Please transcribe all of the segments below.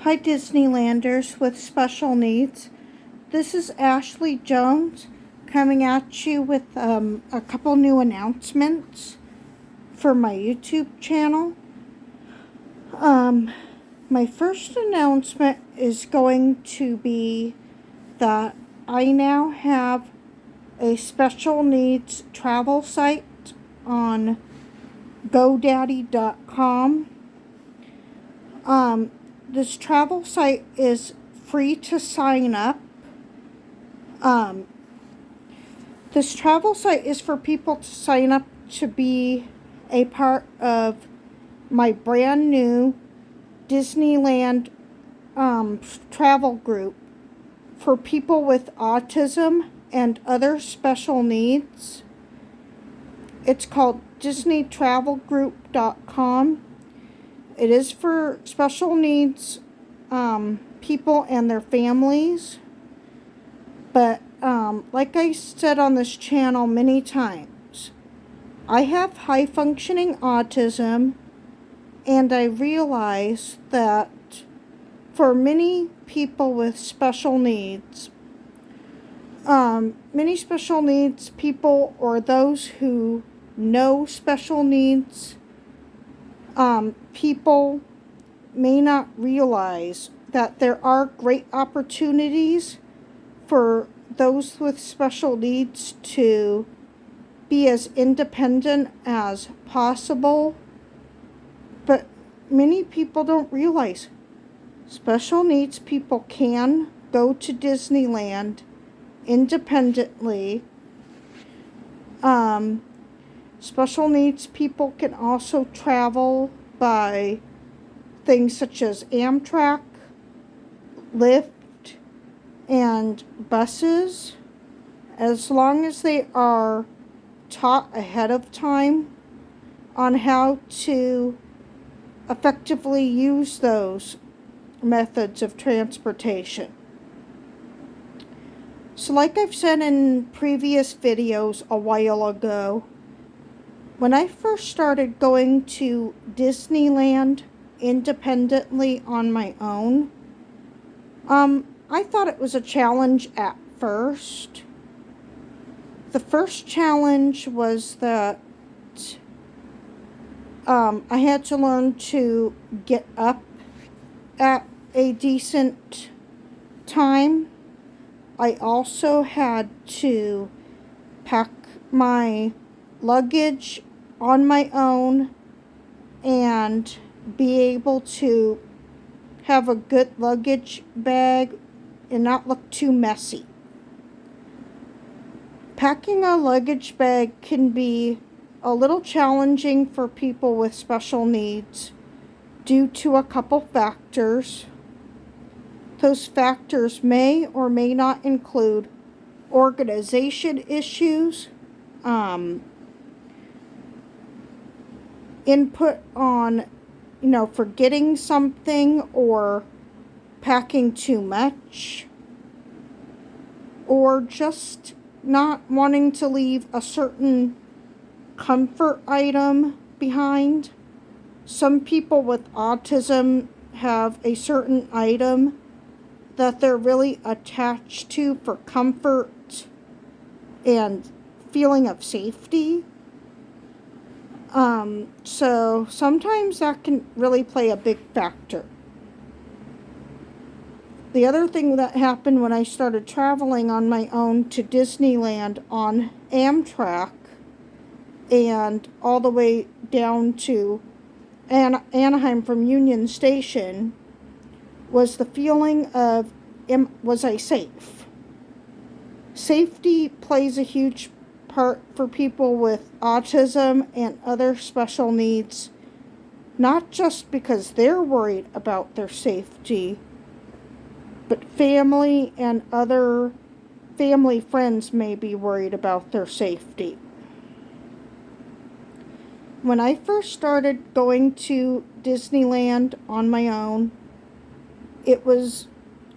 Hi Disneylanders with special needs. This is Ashley Jones coming at you with a couple new announcements for my YouTube channel. My first announcement is going to be that I now have a special needs travel site on GoDaddy.com. This travel site is free to sign up. This travel site is for people to sign up to be a part of my brand new Disneyland travel group for people with autism and other special needs. It's called DisneyTravelGroup.com. It is for special needs people and their families. But like I said on this channel many times, I have high-functioning autism, and I realize that for many people with special needs, many special needs people or those who know special needs people may not realize that there are great opportunities for those with special needs to be as independent as possible. But many people don't realize special needs people can go to Disneyland independently. Special needs people can also travel by things such as Amtrak, Lyft, and buses, as long as they are taught ahead of time on how to effectively use those methods of transportation. So like I've said in previous videos a while ago, when I first started going to Disneyland independently on my own, I thought it was a challenge at first. The first challenge was that I had to learn to get up at a decent time. I also had to pack my luggage on my own and be able to have a good luggage bag and not look too messy. Packing a luggage bag can be a little challenging for people with special needs due to a couple factors. Those factors may or may not include organization issues, input on, forgetting something or packing too much, or just not wanting to leave a certain comfort item behind. Some people with autism have a certain item that they're really attached to for comfort and feeling of safety. So sometimes that can really play a big factor. The other thing that happened when I started traveling on my own to Disneyland on Amtrak and all the way down to Anaheim from Union Station was the feeling of, was I safe? Safety plays a huge part for people with autism and other special needs, not just because they're worried about their safety, but family and other family friends may be worried about their safety. When I first started going to Disneyland on my own, I was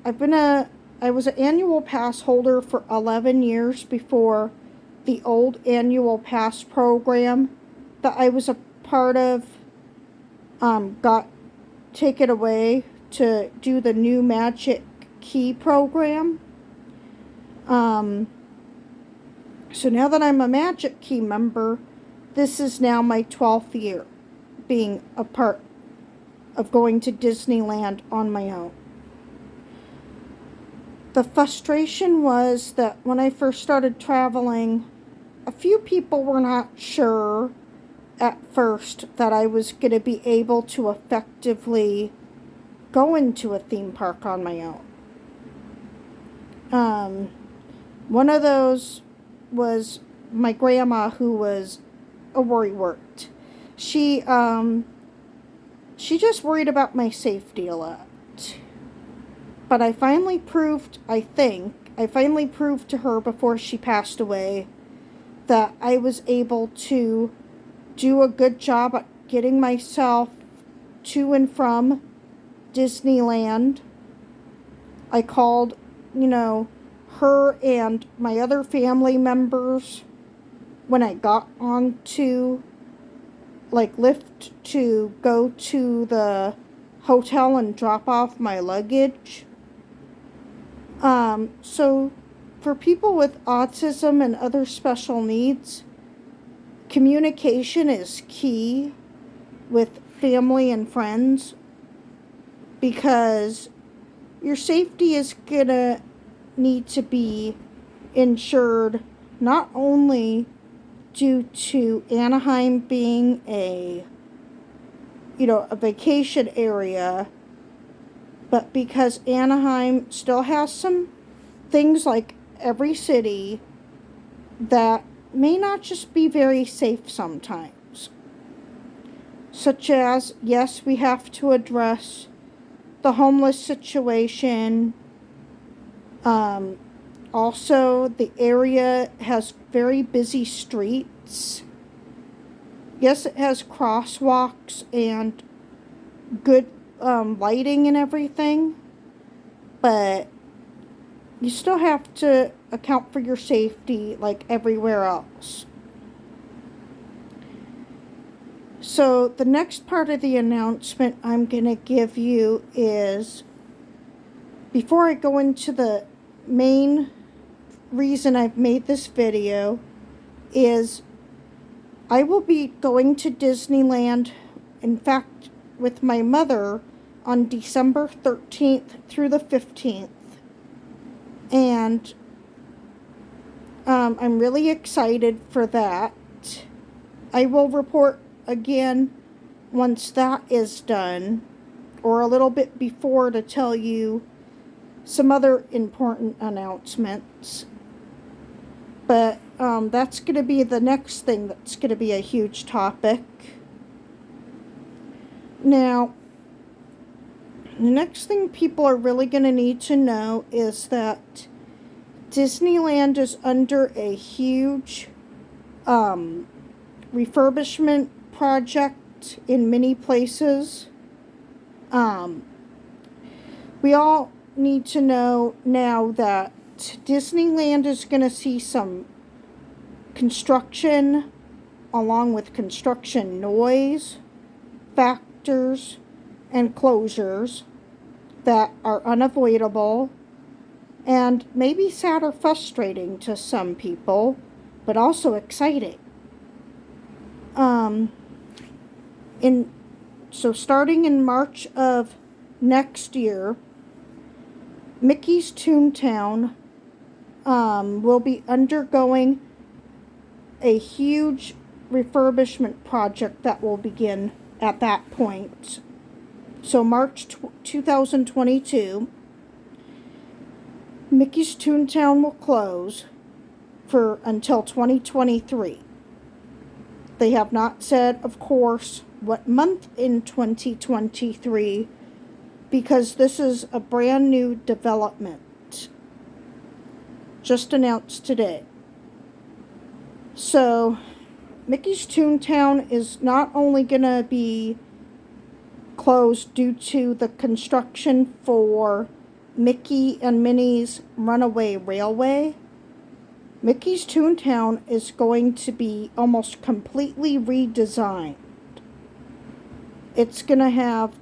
an annual pass holder for 11 years before the old annual pass program that I was a part of got taken away to do the new Magic Key program. So now that I'm a Magic Key member, this is now my 12th year being a part of going to Disneyland on my own. The frustration was that when I first started traveling, a few people were not sure at first that I was going to be able to effectively go into a theme park on my own. One of those was my grandma, who was a worrywart. She just worried about my safety a lot. But I finally proved to her before she passed away that I was able to do a good job at getting myself to and from Disneyland. I called, her and my other family members when I got onto Lyft to go to the hotel and drop off my luggage. So for people with autism and other special needs, communication is key with family and friends, because your safety is gonna need to be ensured, not only due to Anaheim being a vacation area, but because Anaheim still has some things, like every city, that may not just be very safe sometimes. Such as, yes, we have to address the homeless situation. Also, the area has very busy streets. Yes, it has crosswalks and good lighting and everything, but you still have to account for your safety like everywhere else. So the next part of the announcement I'm going to give you is, before I go into the main reason I've made this video, is I will be going to Disneyland, in fact, with my mother on December 13th through the 15th. And I'm really excited for that. I will report again once that is done, or a little bit before, to tell you some other important announcements. But that's going to be the next thing that's going to be a huge topic. Now, the next thing people are really going to need to know is that Disneyland is under a huge refurbishment project in many places. We all need to know now that Disneyland is going to see some construction, along with construction noise factors and closures that are unavoidable and maybe sad or frustrating to some people, but also exciting. So starting in March of next year, Mickey's Toontown will be undergoing a huge refurbishment project that will begin at that point. So March 2022, Mickey's Toontown will close until 2023. They have not said, of course, what month in 2023, because this is a brand new development just announced today. So Mickey's Toontown is not only going to be closed due to the construction for Mickey and Minnie's Runaway Railway, Mickey's Toontown is going to be almost completely redesigned. It's going to have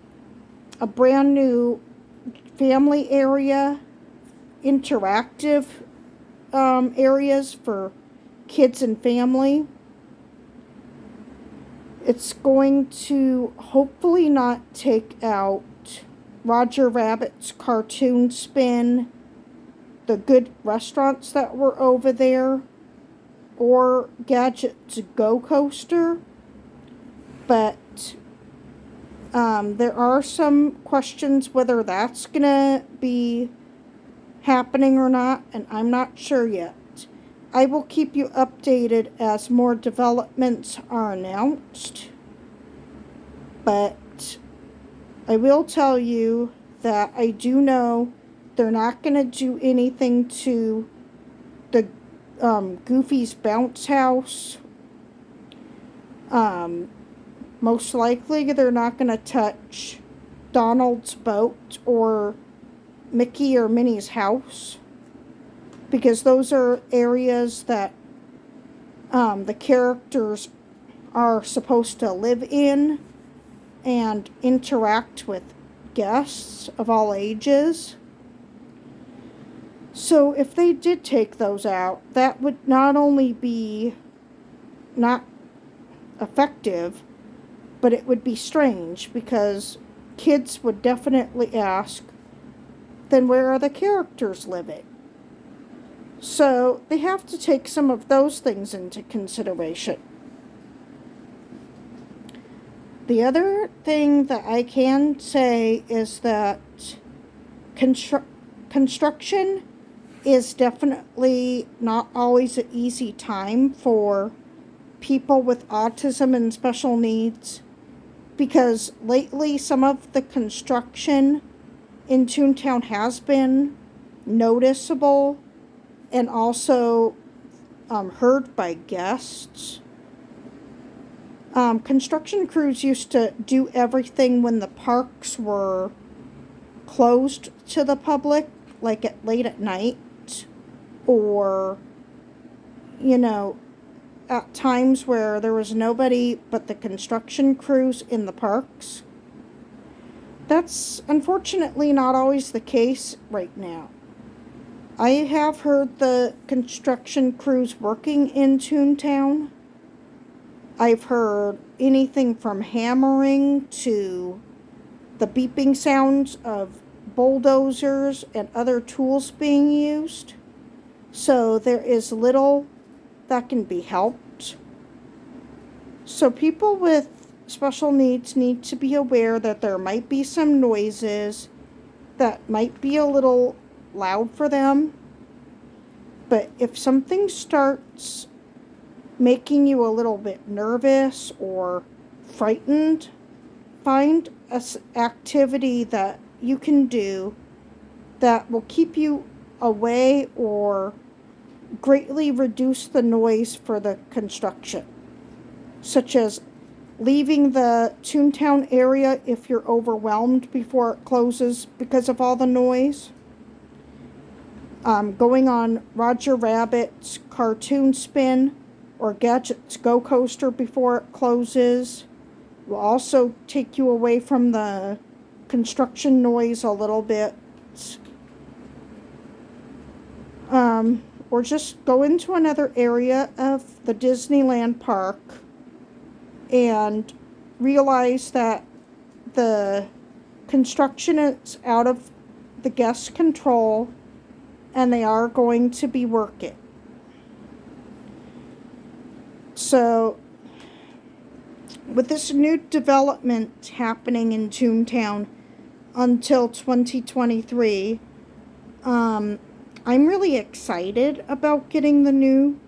a brand new family area, interactive areas for kids and family. It's going to hopefully not take out Roger Rabbit's cartoon spin, the good restaurants that were over there, or Gadget's Go Coaster. But there are some questions whether that's going to be happening or not, and I'm not sure yet. I will keep you updated as more developments are announced. But I will tell you that I do know they're not going to do anything to the Goofy's Bounce House. Most likely they're not going to touch Donald's boat or Mickey or Minnie's house, because those are areas that the characters are supposed to live in and interact with guests of all ages. So if they did take those out, that would not only be not effective, but it would be strange, because kids would definitely ask, then where are the characters living? So they have to take some of those things into consideration. The other thing that I can say is that construction is definitely not always an easy time for people with autism and special needs, because lately some of the construction in Toontown has been noticeable and also heard by guests. Construction crews used to do everything when the parks were closed to the public, like late at night, or, at times where there was nobody but the construction crews in the parks. That's unfortunately not always the case right now. I have heard the construction crews working in Toontown. I've heard anything from hammering to the beeping sounds of bulldozers and other tools being used. So there is little that can be helped. So people with special needs need to be aware that there might be some noises that might be a little loud for them. But if something starts making you a little bit nervous or frightened, find an activity that you can do that will keep you away or greatly reduce the noise for the construction, such as leaving the Toontown area if you're overwhelmed before it closes because of all the noise. Going on Roger Rabbit's cartoon spin or Gadget's Go Coaster before it closes will also take you away from the construction noise a little bit. Or just go into another area of the Disneyland park and realize that the construction is out of the guest's control and they are going to be working. So, with this new development happening in Toontown until 2023, I'm really excited about getting the new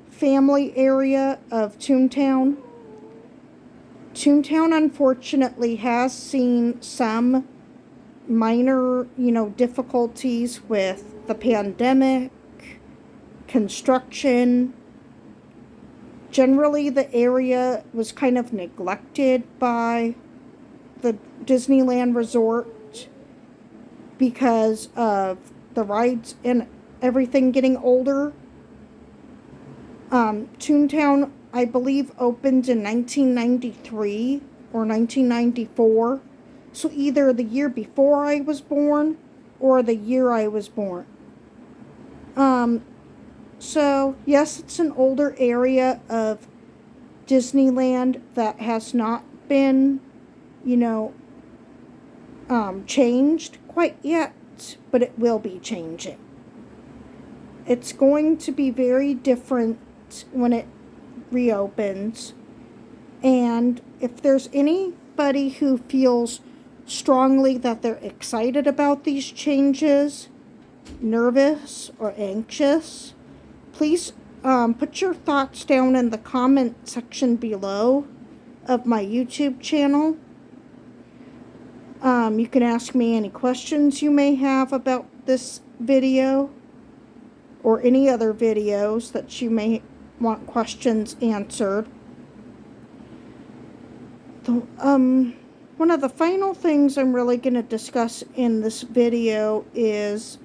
family area of Toontown. Toontown, unfortunately, has seen some minor, difficulties with the pandemic, construction. Generally, the area was kind of neglected by the Disneyland Resort because of the rides and everything getting older. Toontown, I believe, opened in 1993 or 1994. So either the year before I was born or the year I was born. So, yes, it's an older area of Disneyland that has not been, changed quite yet, but it will be changing. It's going to be very different when it reopens. And if there's anybody who feels strongly that they're excited about these changes, nervous or anxious, please put your thoughts down in the comment section below of my YouTube channel. You can ask me any questions you may have about this video or any other videos that you may want questions answered. One of the final things I'm really going to discuss in this video is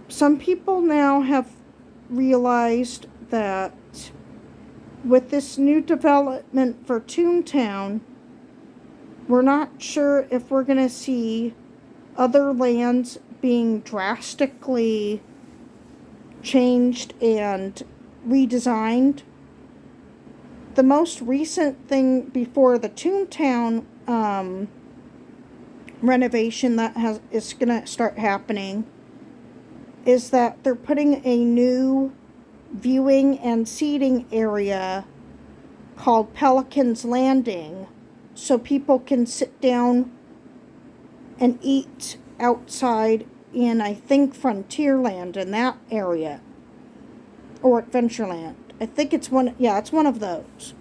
some people now have realized that with this new development for Toontown, we're not sure if we're going to see other lands being drastically changed and redesigned. The most recent thing before the Toontown renovation that is going to start happening is that they're putting a new viewing and seating area called Pelicans Landing, so people can sit down and eat outside in, I think, Frontierland in that area, or Adventureland. I think it's one of those.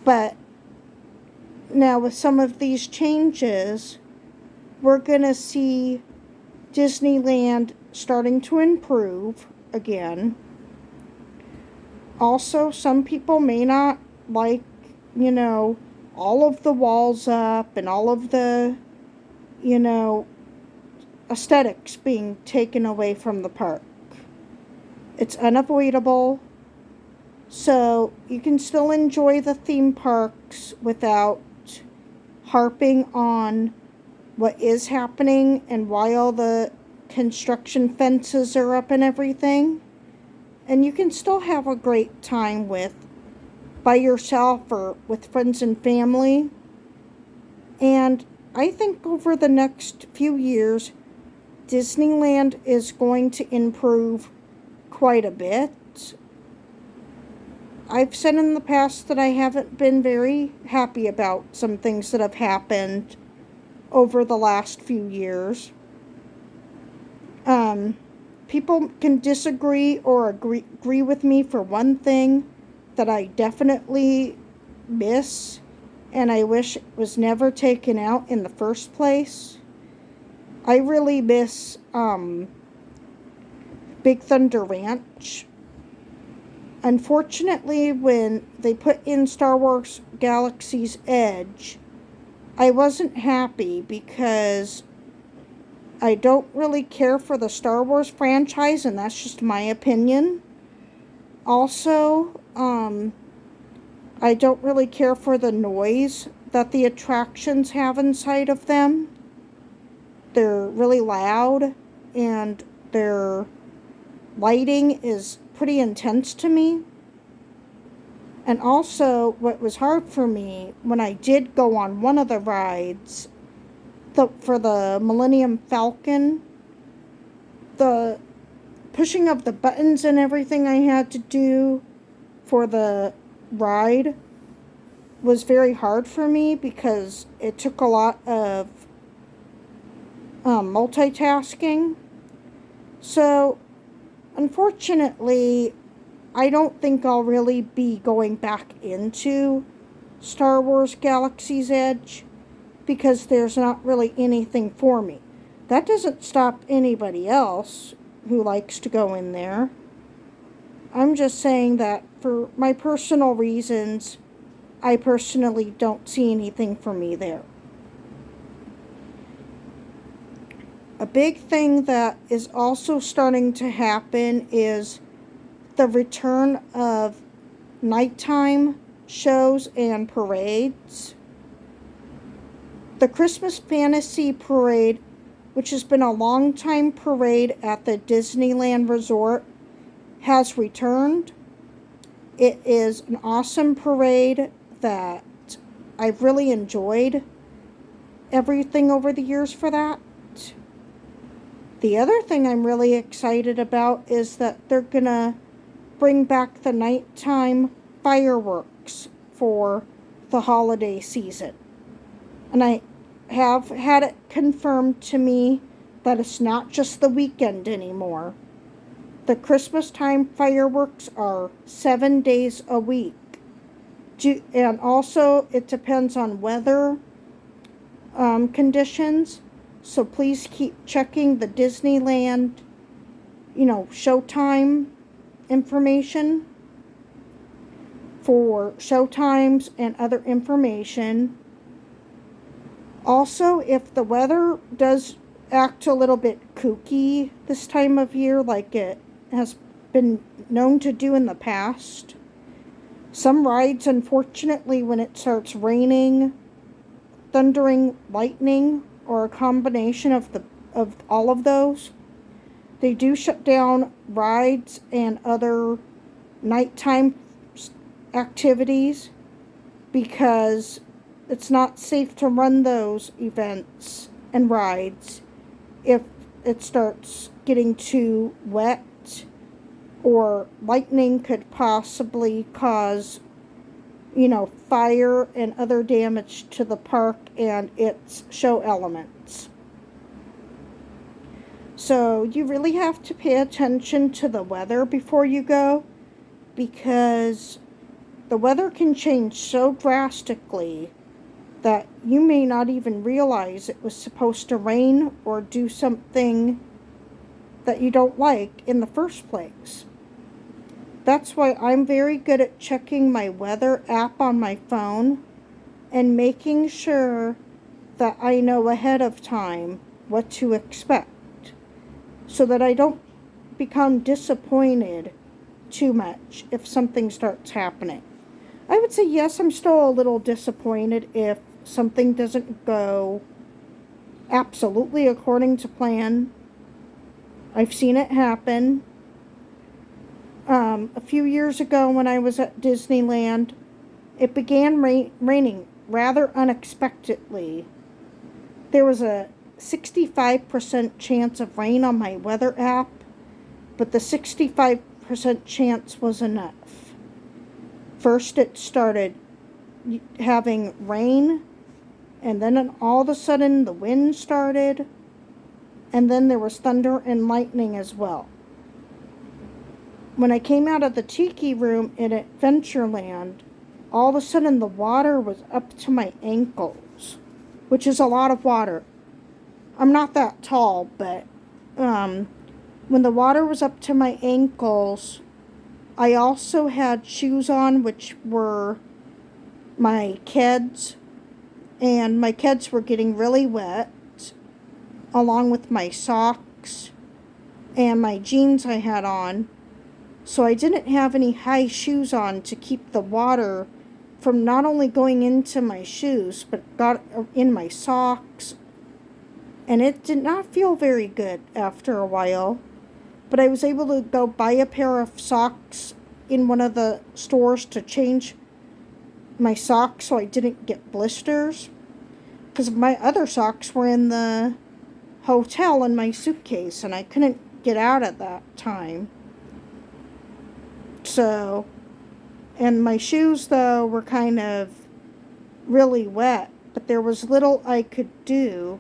But now with some of these changes, we're going to see Disneyland starting to improve again. Also, some people may not like, all of the walls up and all of the, aesthetics being taken away from the park. It's unavoidable, so you can still enjoy the theme parks without harping on what is happening and why all the construction fences are up and everything. And you can still have a great time by yourself or with friends and family. And I think over the next few years, Disneyland is going to improve quite a bit. I've said in the past that I haven't been very happy about some things that have happened over the last few years. People can disagree or agree with me for one thing that I definitely miss and I wish it was never taken out in the first place. I really miss Big Thunder Ranch. Unfortunately, when they put in Star Wars Galaxy's Edge, I wasn't happy because I don't really care for the Star Wars franchise, and that's just my opinion. Also, I don't really care for the noise that the attractions have inside of them. They're really loud, and their lighting is pretty intense to me. And also, what was hard for me, when I did go on one of the rides, for the Millennium Falcon, the pushing of the buttons and everything I had to do for the ride was very hard for me because it took a lot of multitasking. So, unfortunately, I don't think I'll really be going back into Star Wars Galaxy's Edge because there's not really anything for me. That doesn't stop anybody else who likes to go in there. I'm just saying that for my personal reasons, I personally don't see anything for me there. A big thing that is also starting to happen is the return of nighttime shows and parades. The Christmas Fantasy Parade which has been a long time parade at the Disneyland Resort, has returned. It is an awesome parade that I've really enjoyed everything over the years for that. The other thing I'm really excited about is that they're going to bring back the nighttime fireworks for the holiday season. And I have had it confirmed to me that it's not just the weekend anymore. The Christmas time fireworks are 7 days a week. And also it depends on weather conditions. So please keep checking the Disneyland, showtime information for showtimes and other information. Also, if the weather does act a little bit kooky this time of year, like it has been known to do in the past, some rides, unfortunately, when it starts raining, thundering, lightning, or a combination of all of those, they do shut down rides and other nighttime activities because it's not safe to run those events and rides if it starts getting too wet, or lightning could possibly cause fire and other damage to the park and its show elements. So you really have to pay attention to the weather before you go, because the weather can change so drastically that you may not even realize it was supposed to rain or do something that you don't like in the first place. That's why I'm very good at checking my weather app on my phone and making sure that I know ahead of time what to expect, so that I don't become disappointed too much if something starts happening. I would say yes, I'm still a little disappointed if something doesn't go absolutely according to plan. I've seen it happen. A few years ago when I was at Disneyland, it began raining rather unexpectedly. There was a 65% chance of rain on my weather app, but the 65% chance was enough. First it started having rain, and then all of a sudden the wind started, and then there was thunder and lightning as well. When I came out of the Tiki Room in Adventureland, all of a sudden the water was up to my ankles, which is a lot of water. I'm not that tall, but when the water was up to my ankles, I also had shoes on, which were my Keds, and my Keds were getting really wet, along with my socks and my jeans I had on. So I didn't have any high shoes on to keep the water from not only going into my shoes, but got in my socks. And it did not feel very good after a while. But I was able to go buy a pair of socks in one of the stores to change my socks so I didn't get blisters, because my other socks were in the hotel in my suitcase and I couldn't get out at that time. So, and my shoes though were kind of really wet, but there was little I could do.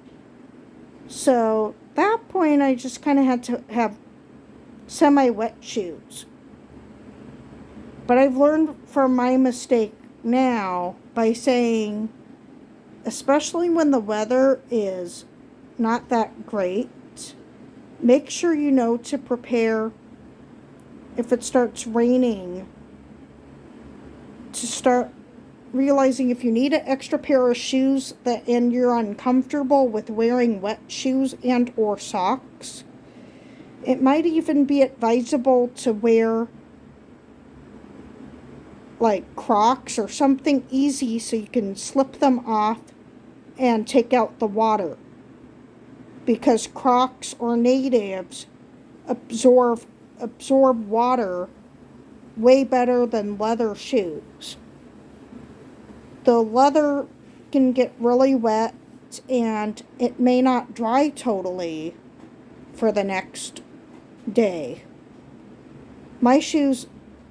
So at that point I just kind of had to have semi-wet shoes. But I've learned from my mistake now by saying, especially when the weather is not that great, make sure you know to prepare if it starts raining, to start realizing if you need an extra pair of shoes and you're uncomfortable with wearing wet shoes and or socks. It might even be advisable to wear like Crocs or something easy so you can slip them off and take out the water. because Crocs or natives absorb water way better than leather shoes. The leather can get really wet and it may not dry totally for the next day. My shoes,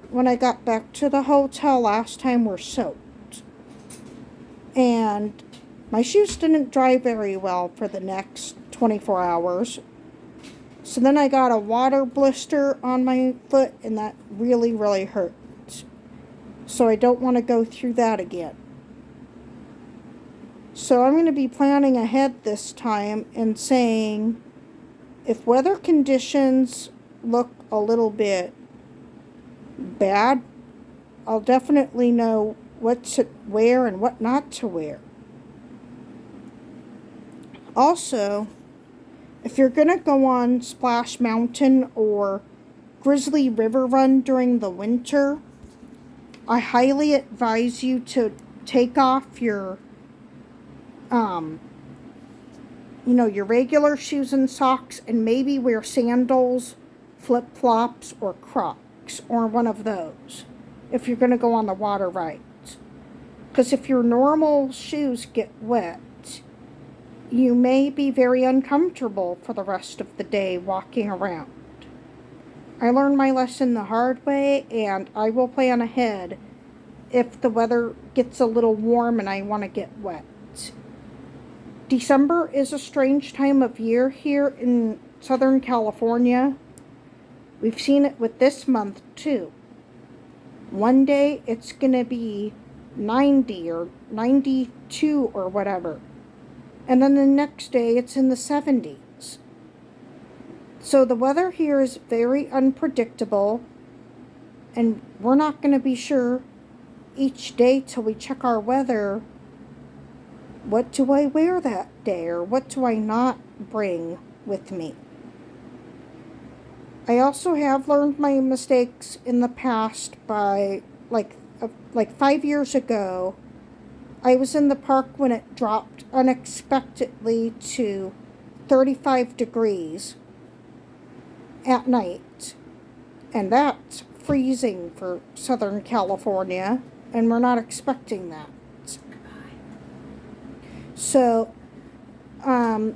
when I got back to the hotel last time, were soaked. And my shoes didn't dry very well for the next 24 hours. So then I got a water blister on my foot, and that really, really hurt. So I don't want to go through that again. So I'm going to be planning ahead this time and saying, if weather conditions look a little bit bad, I'll definitely know what to wear and what not to wear. Also, if you're going to go on Splash Mountain or Grizzly River Run during the winter, I highly advise you to take off your your regular shoes and socks and maybe wear sandals, flip-flops, or Crocs, or one of those if you're going to go on the water rides. Because if your normal shoes get wet, you may be very uncomfortable for the rest of the day walking around. I learned my lesson the hard way, and I will plan ahead if the weather gets a little warm and I want to get wet. December is a strange time of year here in Southern California. We've seen it with this month too. One day it's going to be 90 or 92 or whatever. And then the next day it's in the 70s. So the weather here is very unpredictable, and we're not going to be sure each day till we check our weather. What do I wear that day, or what do I not bring with me? I also have learned my mistakes in the past by, like 5 years ago, I was in the park when it dropped unexpectedly to 35 degrees at night. And that's freezing for Southern California, and we're not expecting that. So, you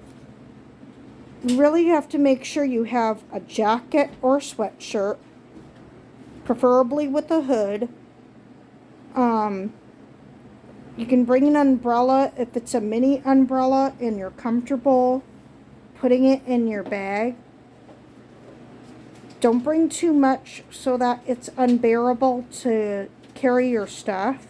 really have to make sure you have a jacket or sweatshirt, preferably with a hood. You can bring an umbrella if it's a mini umbrella and you're comfortable putting it in your bag. Don't bring too much so that it's unbearable to carry your stuff.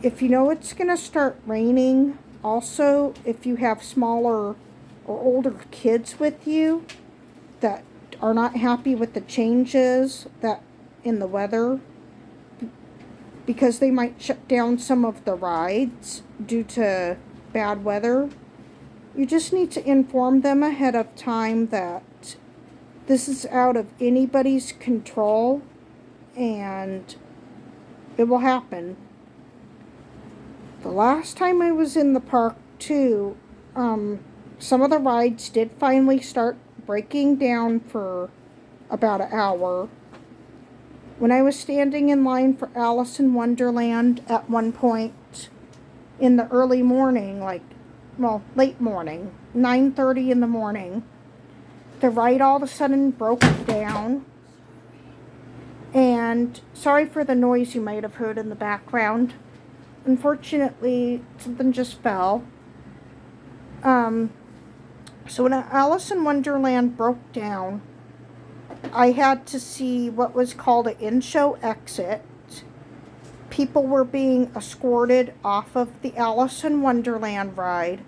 If you know it's going to start raining, also, if you have smaller or older kids with you that are not happy with the changes that in the weather, because they might shut down some of the rides due to bad weather, you just need to inform them ahead of time that this is out of anybody's control and it will happen. The last time I was in the park, too, some of the rides did finally start breaking down for about an hour. When I was standing in line for Alice in Wonderland at one point in the early morning, late morning, 9:30 in the morning, the ride all of a sudden broke down. And sorry for the noise you might have heard in the background. Unfortunately, something just fell. So when Alice in Wonderland broke down, I had to see what was called an in-show exit. People were being escorted off of the Alice in Wonderland ride.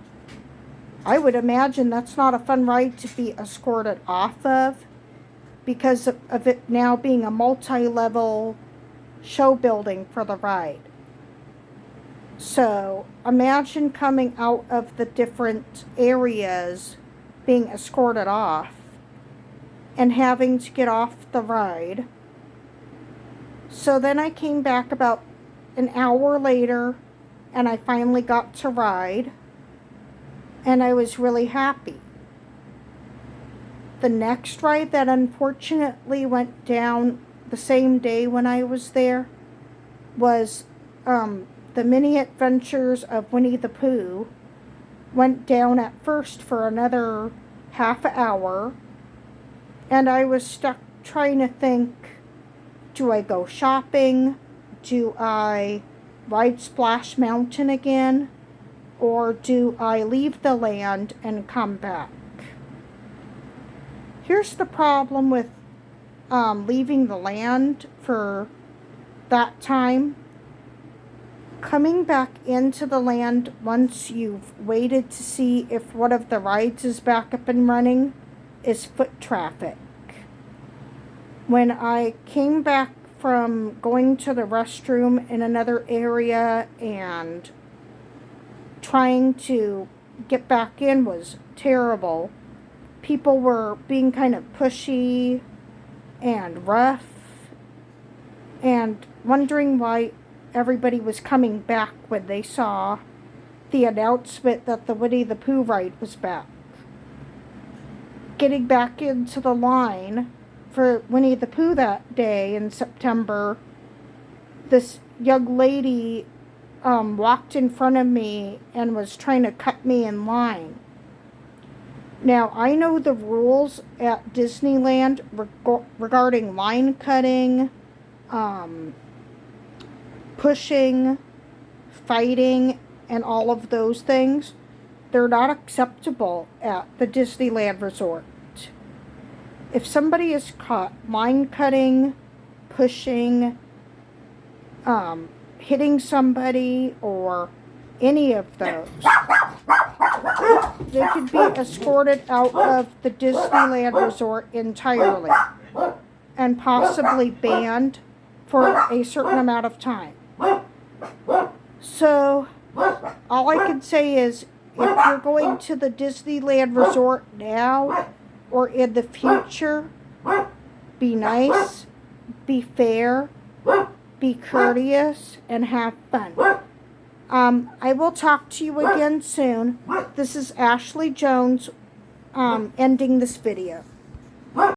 I would imagine that's not a fun ride to be escorted off of because of it now being a multi-level show building for the ride. So imagine coming out of the different areas being escorted off and having to get off the ride. So then I came back about an hour later and I finally got to ride. and I was really happy. The next ride that unfortunately went down the same day when I was there was the Mini Adventures of Winnie the Pooh. Went down at first for another half hour, and I was stuck trying to think, do I go shopping? Do I ride Splash Mountain again? Or do I leave the land and come back? Here's the problem with leaving the land for that time. Coming back into the land once you've waited to see if one of the rides is back up and running is foot traffic. When I came back from going to the restroom in another area and trying to get back in was terrible. People were being kind of pushy and rough and wondering why everybody was coming back when they saw the announcement that the Winnie the Pooh ride was back. Getting back into the line for Winnie the Pooh that day in September, this young lady walked in front of me and was trying to cut me in line. Now, I know the rules at Disneyland regarding line cutting, pushing, fighting, and all of those things. They're not acceptable at the Disneyland Resort. If somebody is caught line cutting, pushing, hitting somebody, or any of those, they could be escorted out of the Disneyland Resort entirely and possibly banned for a certain amount of time. So, all I can say is, if you're going to the Disneyland Resort now or in the future, be nice, be fair, be courteous, and have fun. I will talk to you again soon. This is Ashley Jones, ending this video.